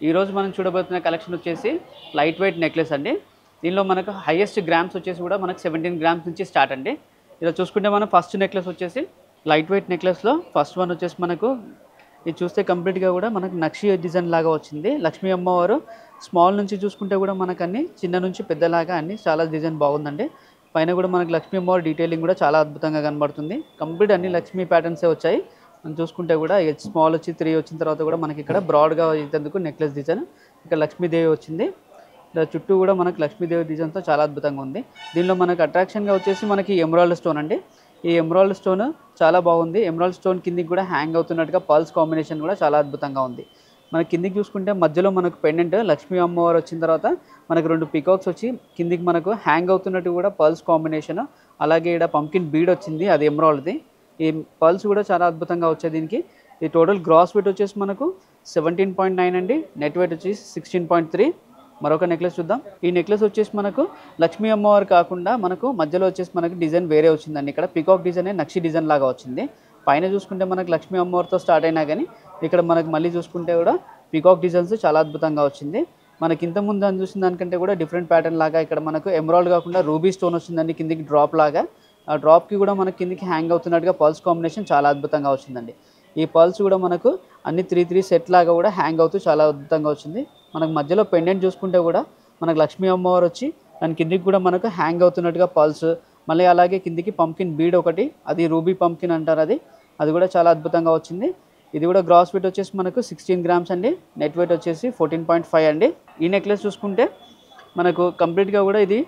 ఈరోజు మనం చూడబోతున్న కలెక్షన్ వచ్చేసి లైట్ వెయిట్ నెక్లెస్ అండి. దీనిలో మనకు హైయెస్ట్ గ్రామ్స్ వచ్చేసి కూడా మనకు 17 గ్రామ్స్ నుంచి స్టార్ట్ అండి. ఇలా చూసుకుంటే మనం ఫస్ట్ నెక్లెస్ వచ్చేసి లైట్ వెయిట్ నెక్లెస్లో ఫస్ట్ వన్ వచ్చేసి మనకు ఇది చూస్తే కంప్లీట్గా కూడా మనకు నక్షి డిజైన్ లాగా వచ్చింది. లక్ష్మీ అమ్మవారు స్మాల్ నుంచి చూసుకుంటే కూడా మనకు అన్ని చిన్న నుంచి పెద్దలాగా అన్ని చాలా డిజైన్ బాగుందండి. పైన కూడా మనకు లక్ష్మీ అమ్మవారు డీటెయిలింగ్ కూడా చాలా అద్భుతంగా కనబడుతుంది. కంప్లీట్ అన్ని లక్ష్మీ ప్యాటర్న్సే వచ్చాయి. మనం చూసుకుంటే కూడా స్మాల్ వచ్చి 3 వచ్చిన తర్వాత కూడా మనకి ఇక్కడ బ్రాడ్గా ఇచ్చేందుకు నెక్లెస్ డిజైన్ ఇక్కడ లక్ష్మీదేవి వచ్చింది. ఇలా చుట్టూ కూడా మనకు లక్ష్మీదేవి డిజైన్తో చాలా అద్భుతంగా ఉంది. దీనిలో మనకు అట్రాక్షన్గా వచ్చేసి మనకి ఎమరాల్డ్ స్టోన్ అండి. ఈ ఎమరాల్డ్ స్టోన్ చాలా బాగుంది. ఎమరాల్డ్ స్టోన్ కిందికి కూడా హ్యాంగ్ అవుతున్నట్టుగా పల్స్ కాంబినేషన్ కూడా చాలా అద్భుతంగా ఉంది. మన కిందికి చూసుకుంటే మధ్యలో మనకు పెండెంట్ లక్ష్మీ అమ్మవారు వచ్చిన తర్వాత మనకు 2 పికాక్స్ వచ్చి కిందికి మనకు హ్యాంగ్ అవుతున్నట్టు కూడా పల్స్ కాంబినేషన్, అలాగే ఇక్కడ పంకిన్ బీడ్ వచ్చింది, అది ఎమరాల్డ్ది. ఈ పల్స్ కూడా చాలా అద్భుతంగా వచ్చాయి. దీనికి ఈ టోటల్ గ్రాస్ వెయిట్ వచ్చేసి మనకు 17.9 అండి. నెట్ వెయిట్ వచ్చేసి 16.3. మరొక నెక్లెస్ చూద్దాం. ఈ నెక్లెస్ వచ్చేసి మనకు లక్ష్మీ అమ్మవారు కాకుండా మనకు మధ్యలో వచ్చేసి మనకు డిజైన్ వేరే వచ్చిందండి. ఇక్కడ పికాక్ డిజైన్ నక్షి డిజైన్ లాగా వచ్చింది. పైన చూసుకుంటే మనకు లక్ష్మీ అమ్మవారితో స్టార్ట్ అయినా కానీ ఇక్కడ మనకు మళ్ళీ చూసుకుంటే కూడా పికాక్ డిజైన్స్ చాలా అద్భుతంగా వచ్చింది. మనకి ఇంతకుముందు అని చూసిన దానికంటే కూడా డిఫరెంట్ ప్యాటర్న్ లాగా ఇక్కడ మనకు ఎమరాల్డ్ కాకుండా రూబీ స్టోన్ వచ్చిందండి. కిందికి డ్రాప్ లాగా ఆ డ్రాప్కి కూడా మనకి కిందికి హ్యాంగ్ అవుతున్నట్టుగా పల్స్ కాంబినేషన్ చాలా అద్భుతంగా వచ్చిందండి. ఈ పల్స్ కూడా మనకు అన్ని 3 సెట్ లాగా కూడా హ్యాంగ్ అవుతూ చాలా అద్భుతంగా వచ్చింది. మనకు మధ్యలో పెండెంట్ చూసుకుంటే కూడా మనకు లక్ష్మీ అమ్మవారు వచ్చి దాని కిందికి కూడా మనకు హ్యాంగ్ అవుతున్నట్టుగా పల్స్, మళ్ళీ అలాగే కిందికి పంకిన్ బీడ్ ఒకటి, అది రూబీ పంకిన్ అంటారు, అది కూడా చాలా అద్భుతంగా వచ్చింది. ఇది కూడా గ్రాస్ వెయిట్ వచ్చేసి మనకు 16 గ్రామ్స్ అండి. నెట్ వెయిట్ వచ్చేసి 14.5 అండి. ఈ నెక్లెస్ చూసుకుంటే మనకు కంప్లీట్గా కూడా ఇది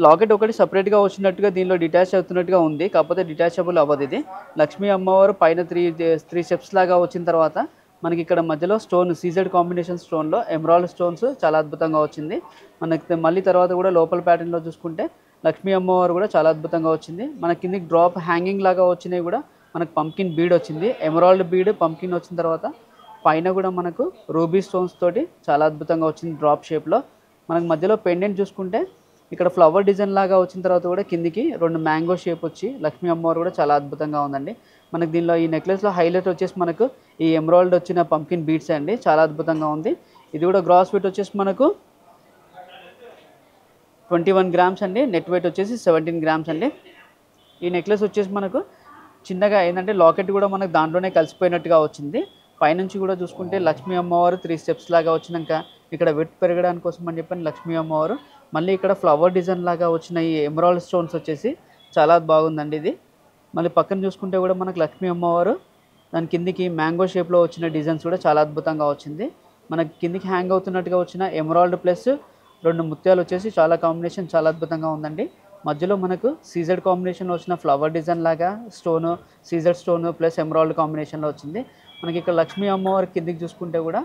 లాకెట్ ఒకటి సపరేట్గా వచ్చినట్టుగా దీనిలో డిటాచ్ అవుతున్నట్టుగా ఉంది, కాకపోతే డిటాచబుల్ అవ్వదు. ఇది లక్ష్మీ అమ్మవారు పైన 3 స్టెప్స్ లాగా వచ్చిన తర్వాత మనకి ఇక్కడ మధ్యలో స్టోన్ సీజెడ్ కాంబినేషన్ స్టోన్లో ఎమరాల్డ్ స్టోన్స్ చాలా అద్భుతంగా వచ్చింది. మనకి మళ్ళీ తర్వాత కూడా లోపల ప్యాటర్న్లో చూసుకుంటే లక్ష్మీ అమ్మవారు కూడా చాలా అద్భుతంగా వచ్చింది. మన కిందికి డ్రాప్ హ్యాంగింగ్ లాగా వచ్చినాయి కూడా మనకు పంకిన్ బీడ్ వచ్చింది. ఎమరాల్డ్ బీడ్ పంకిన్ వచ్చిన తర్వాత పైన కూడా మనకు రూబీ స్టోన్స్ తోటి చాలా అద్భుతంగా వచ్చింది డ్రాప్ షేప్లో. మనకు మధ్యలో పెండెంట్ చూసుకుంటే ఇక్కడ ఫ్లవర్ డిజైన్ లాగా వచ్చిన తర్వాత కూడా కిందికి 2 మ్యాంగో షేప్ వచ్చి లక్ష్మీ అమ్మవారు కూడా చాలా అద్భుతంగా ఉందండి. మనకు దీనిలో ఈ నెక్లెస్లో హైలైట్ వచ్చేసి మనకు ఈ ఎమరాల్డ్ వచ్చిన పంకిన్ బీడ్స్ అండి, చాలా అద్భుతంగా ఉంది. ఇది కూడా గ్రాస్ వెయిట్ వచ్చేసి మనకు 21 గ్రామ్స్ అండి. నెట్ వెయిట్ వచ్చేసి 17 గ్రామ్స్ అండి. ఈ నెక్లెస్ వచ్చేసి మనకు చిన్నగా ఏంటంటే లాకెట్ కూడా మనకు దాంట్లోనే కలిసిపోయినట్టుగా వచ్చింది. పైనుంచి కూడా చూసుకుంటే లక్ష్మీ అమ్మవారు 3 స్టెప్స్ లాగా వచ్చినాక ఇక్కడ వెట్ పెరగడానికి కోసం అని చెప్పని లక్ష్మీ అమ్మవారు మళ్ళీ ఇక్కడ ఫ్లవర్ డిజైన్ లాగా వచ్చిన ఈ ఎమరాల్డ్ స్టోన్స్ వచ్చేసి చాలా బాగుందండి. ఇది మళ్ళీ పక్కన చూసుకుంటే కూడా మనకు లక్ష్మీ అమ్మవారు దాని కిందికి మ్యాంగో షేప్లో వచ్చిన డిజైన్స్ కూడా చాలా అద్భుతంగా వచ్చింది. మనకి కిందికి హ్యాంగ్ అవుతున్నట్టుగా వచ్చిన ఎమరాల్డ్ ప్లస్ 2 ముత్యాలు వచ్చేసి చాలా కాంబినేషన్ చాలా అద్భుతంగా ఉందండి. మధ్యలో మనకు సీజెడ్ కాంబినేషన్లో వచ్చిన ఫ్లవర్ డిజైన్ లాగా stone, CZ stone plus emerald కాంబినేషన్లో వచ్చింది. మనకి ఇక్కడ లక్ష్మీ అమ్మవారి కిందికి చూసుకుంటే కూడా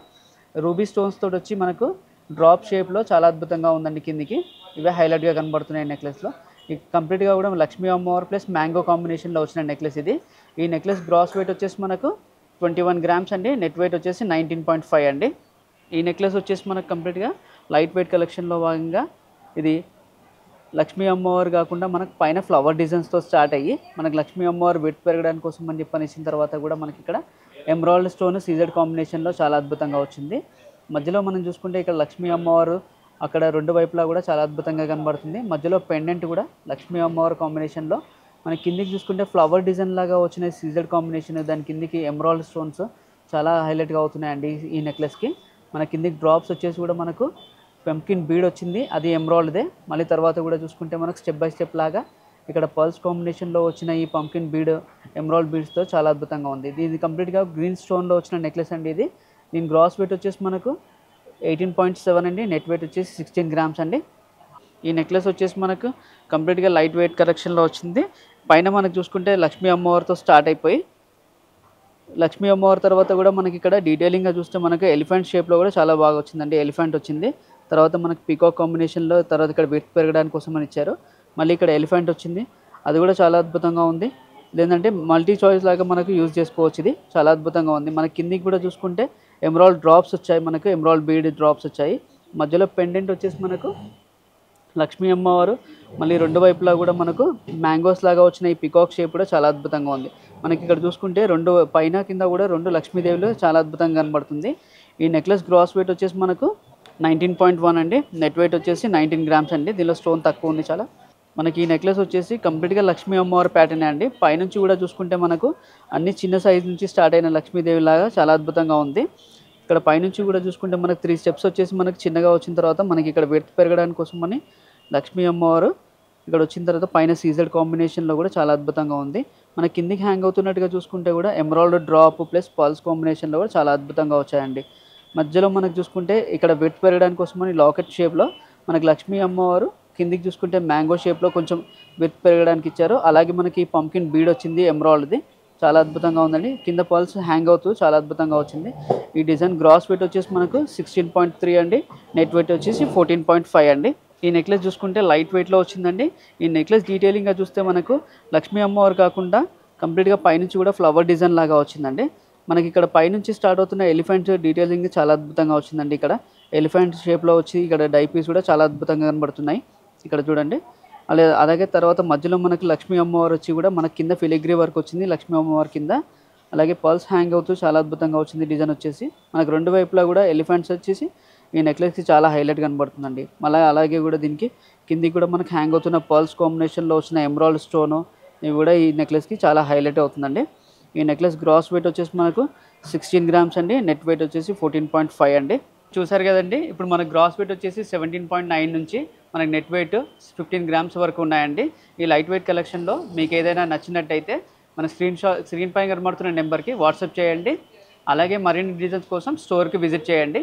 రూబీ స్టోన్స్ తోటి వచ్చి మనకు డ్రాప్ షేప్లో చాలా అద్భుతంగా ఉందండి. కిందికి ఇవే హైలైట్గా కనబడుతున్నాయి నెక్లెస్లో. ఈ కంప్లీట్గా కూడా లక్ష్మీ అమ్మవారు ప్లస్ మ్యాంగో కాంబినేషన్లో వచ్చిన నెక్లెస్ ఇది. ఈ నెక్లెస్ గ్రాస్ వెయిట్ వచ్చేసి మనకు 21 గ్రామ్స్ అండి. నెట్ వెయిట్ వచ్చేసి 19.5 అండి. ఈ నెక్లెస్ వచ్చేసి మనకు కంప్లీట్గా లైట్ వెయిట్ కలెక్షన్లో భాగంగా ఇది లక్ష్మీ అమ్మవారు కాకుండా మనకు పైన ఫ్లవర్ డిజైన్స్తో స్టార్ట్ అయ్యి మనకు లక్ష్మీ అమ్మవారు వెట్ పెరగడానికి కోసం అని చెప్పనేసిన తర్వాత కూడా మనకి ఇక్కడ ఎమరాల్డ్ స్టోన్ సీజెడ్ కాంబినేషన్లో చాలా అద్భుతంగా వచ్చింది. మధ్యలో మనం చూసుకుంటే ఇక్కడ లక్ష్మీ అమ్మవారు అక్కడ 2 వైపులా కూడా చాలా అద్భుతంగా కనబడుతుంది. మధ్యలో పెండెంట్ కూడా లక్ష్మీ అమ్మవారు కాంబినేషన్లో మన కిందికి చూసుకుంటే ఫ్లవర్ డిజైన్ లాగా వచ్చిన సీజెడ్ కాంబినేషన్, దాని కిందికి ఎమరాల్డ్ స్టోన్స్ చాలా హైలైట్గా అవుతున్నాయండి ఈ నెక్లెస్కి. మన కిందికి డ్రాప్స్ వచ్చేసి కూడా మనకు పంకిన్ బీడ్ వచ్చింది, అది ఎమరాల్డ్దే. మళ్ళీ తర్వాత కూడా చూసుకుంటే మనకు స్టెప్ బై స్టెప్ లాగా ఇక్కడ పల్స్ కాంబినేషన్లో వచ్చిన ఈ పంకిన్ బీడ్ ఎమరాల్డ్ బీడ్స్తో చాలా అద్భుతంగా ఉంది. ఇది కంప్లీట్గా గ్రీన్ స్టోన్లో వచ్చిన నెక్లెస్ అండి. ఇది దీని గ్రాస్ వెయిట్ వచ్చేసి మనకు 18.7 అండి. నెట్ వెయిట్ వచ్చేసి 16 గ్రామ్స్ అండి. ఈ నెక్లెస్ వచ్చేసి మనకు కంప్లీట్గా లైట్ వెయిట్ కలెక్షన్లో వచ్చింది. పైన మనకు చూసుకుంటే లక్ష్మీ అమ్మవారితో స్టార్ట్ అయిపోయి లక్ష్మీ అమ్మవారి తర్వాత కూడా మనకి ఇక్కడ డీటెయిలింగ్గా చూస్తే మనకు ఎలిఫెంట్ షేప్లో కూడా చాలా బాగా వచ్చిందండి. ఎలిఫెంట్ వచ్చింది, తర్వాత మనకు పీకాక్ కాంబినేషన్లో, తర్వాత ఇక్కడ వెట్ పెరగడానికి కోసం అని ఇచ్చారు. మళ్ళీ ఇక్కడ ఎలిఫెంట్ వచ్చింది, అది కూడా చాలా అద్భుతంగా ఉంది. లేదంటే మల్టీ చాయిస్ లాగా మనకు యూజ్ చేసుకోవచ్చు. ఇది చాలా అద్భుతంగా ఉంది. మన కిందికి కూడా చూసుకుంటే ఎమరాల్డ్ డ్రాప్స్ వచ్చాయి, మనకు ఎమరాల్డ్ బీడ్ డ్రాప్స్ వచ్చాయి. మధ్యలో పెండెంట్ వచ్చేసి మనకు లక్ష్మీ అమ్మవారు మళ్ళీ 2 వైపులా కూడా మనకు మ్యాంగోస్ లాగా వచ్చిన ఈ పికాక్ షేప్ కూడా చాలా అద్భుతంగా ఉంది. మనకి ఇక్కడ చూసుకుంటే 2 పైన కింద కూడా 2 లక్ష్మీదేవులు చాలా అద్భుతంగా కనబడుతుంది. ఈ నెక్లెస్ గ్రాస్ వెయిట్ వచ్చేసి మనకు 19.1 అండి. నెట్ వెయిట్ వచ్చేసి 19 గ్రామ్స్ అండి. దీనిలో స్టోన్ తక్కువ ఉంది చాలా. మనకి ఈ నెక్లెస్ వచ్చేసి కంప్లీట్గా లక్ష్మీ అమ్మవారి ప్యాటర్న్ అండి. పైనుంచి కూడా చూసుకుంటే మనకు అన్ని చిన్న సైజ్ నుంచి స్టార్ట్ అయిన లక్ష్మీదేవి లాగా చాలా అద్భుతంగా ఉంది. ఇక్కడ పైనుంచి కూడా చూసుకుంటే మనకు 3 స్టెప్స్ వచ్చేసి మనకు చిన్నగా వచ్చిన తర్వాత మనకి ఇక్కడ వెయిట్ పెరగడానికి కోసం అని లక్ష్మీ అమ్మవారు ఇక్కడ వచ్చిన తర్వాత పైన సీజెడ్ కాంబినేషన్లో కూడా చాలా అద్భుతంగా ఉంది. మన కిందికి హ్యాంగ్ అవుతున్నట్టుగా చూసుకుంటే కూడా ఎమరాల్డ్ డ్రాప్ ప్లస్ పల్స్ కాంబినేషన్లో కూడా చాలా అద్భుతంగా వచ్చాయండి. మధ్యలో మనకు చూసుకుంటే ఇక్కడ వెయిట్ పెరగడానికి కోసం అని లాకెట్ షేప్లో మనకి లక్ష్మీ అమ్మవారు కిందికి చూసుకుంటే మ్యాంగో షేప్లో కొంచెం వెయిట్ పెరగడానికి ఇచ్చారు. అలాగే మనకి పంకిన్ బీడ్ వచ్చింది ఎమరాల్డ్ది, చాలా అద్భుతంగా ఉందండి. కింద పల్స్ హ్యాంగ్ అవుతూ చాలా అద్భుతంగా వచ్చింది. ఈ డిజైన్ గ్రాస్ వెయిట్ వచ్చేసి మనకు 16.3 అండి. నెట్ వెయిట్ వచ్చేసి 14.5 అండి. ఈ నెక్లెస్ చూసుకుంటే లైట్ వెయిట్లో వచ్చిందండి. ఈ నెక్లెస్ డీటెయిలింగ్గా చూస్తే మనకు లక్ష్మీ అమ్మవారు కాకుండా కంప్లీట్గా పైనుంచి కూడా ఫ్లవర్ డిజైన్ లాగా వచ్చిందండి. మనకి ఇక్కడ పైనుంచి స్టార్ట్ అవుతున్న ఎలిఫెంట్ డీటెయిలింగ్ చాలా అద్భుతంగా వచ్చిందండి. ఇక్కడ ఎలిఫెంట్ షేప్లో వచ్చి ఇక్కడ డై పీస్ కూడా చాలా అద్భుతంగా కనబడుతున్నాయి. ఇక్కడ చూడండి. అలాగే తర్వాత మధ్యలో మనకి లక్ష్మీ అమ్మవారు వచ్చి కూడా మనకి కింద ఫిలిగ్రీ వర్క్ వచ్చింది లక్ష్మీ అమ్మవారి కింద. అలాగే పల్స్ హ్యాంగ్ అవుతూ చాలా అద్భుతంగా వచ్చింది డిజైన్ వచ్చేసి. మనకు రెండు వైపులా కూడా ఎలిఫెంట్స్ వచ్చేసి ఈ నెక్లెస్కి చాలా హైలైట్ కనబడుతుందండి. అలాగే కూడా దీనికి కిందికి కూడా మనకి హ్యాంగ్ అవుతున్న పర్ల్స్ కాంబినేషన్లో వచ్చిన ఎమరాల్డ్ స్టోను ఇవి కూడా ఈ నెక్లెస్కి చాలా హైలైట్ అవుతుందండి. ఈ నెక్లెస్ గ్రాస్ వెయిట్ వచ్చేసి మనకు 16 గ్రామ్స్ అండి. నెట్ వెయిట్ వచ్చేసి 14.5 అండి. చూసారు కదండి. ఇప్పుడు మన గ్రాస్ వెయిట్ వచ్చేసి 17.9 నుంచి మనకి నెట్ వెయిట్ 15 గ్రామ్స్ వరకు ఉన్నాయండి. ఈ లైట్ వెయిట్ కలెక్షన్లో మీకు ఏదైనా నచ్చినట్టయితే మన స్క్రీన్ పైన కనబడుతున్న నెంబర్కి వాట్సాప్ చేయండి. అలాగే మరిన్ని డిజైన్స్ కోసం స్టోర్కి విజిట్ చేయండి.